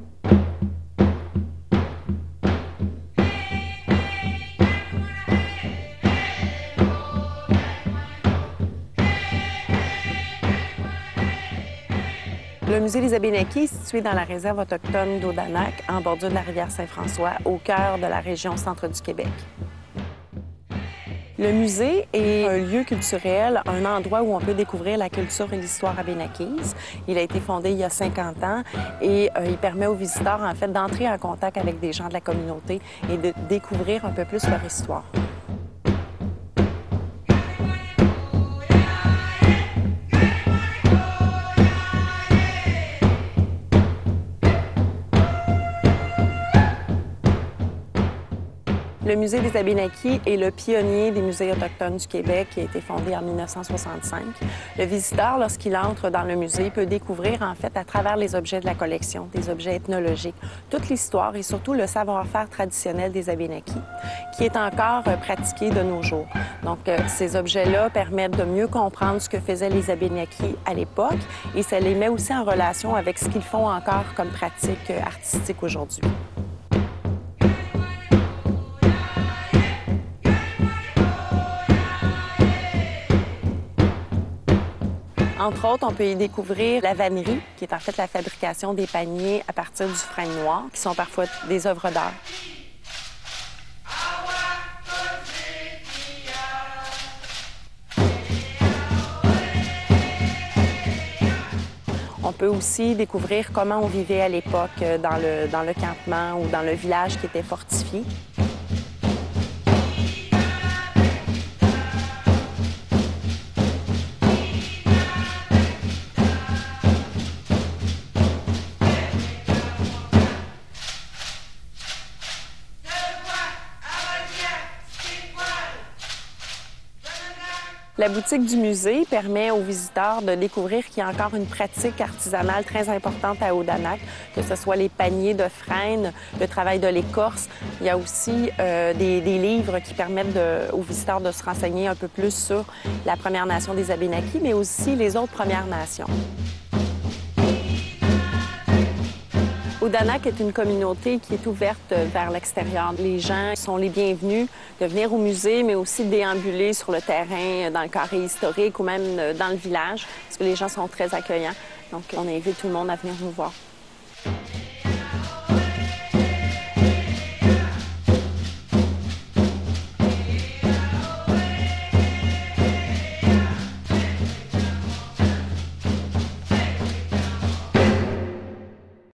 Le musée des Abénaquis est situé dans la réserve autochtone d'Odanak, en bordure de la rivière Saint-François, au cœur de la région centre du Québec. Le musée est un lieu culturel, un endroit où on peut découvrir la culture et l'histoire abénaquise. Il a été fondé il y a 50 ans et il permet aux visiteurs, en fait, d'entrer en contact avec des gens de la communauté et de découvrir un peu plus leur histoire. Le musée des Abénaquis est le pionnier des musées autochtones du Québec qui a été fondé en 1965. Le visiteur, lorsqu'il entre dans le musée, peut découvrir, en fait, à travers les objets de la collection, des objets ethnologiques, toute l'histoire et surtout le savoir-faire traditionnel des Abénaquis, qui est encore pratiqué de nos jours. Donc, ces objets-là permettent de mieux comprendre ce que faisaient les Abénaquis à l'époque et ça les met aussi en relation avec ce qu'ils font encore comme pratique artistique aujourd'hui. Entre autres, on peut y découvrir la vannerie, qui est en fait la fabrication des paniers à partir du frêne noir, qui sont parfois des œuvres d'art. On peut aussi découvrir comment on vivait à l'époque dans le campement ou dans le village qui était fortifié. La boutique du musée permet aux visiteurs de découvrir qu'il y a encore une pratique artisanale très importante à Odanak, que ce soit les paniers de frêne, le travail de l'écorce. Il y a aussi des livres qui permettent aux visiteurs de se renseigner un peu plus sur la Première Nation des Abénaquis, mais aussi les autres Premières Nations. Odanak est une communauté qui est ouverte vers l'extérieur. Les gens sont les bienvenus de venir au musée, mais aussi de déambuler sur le terrain, dans le carré historique ou même dans le village, parce que les gens sont très accueillants. Donc, on invite tout le monde à venir nous voir.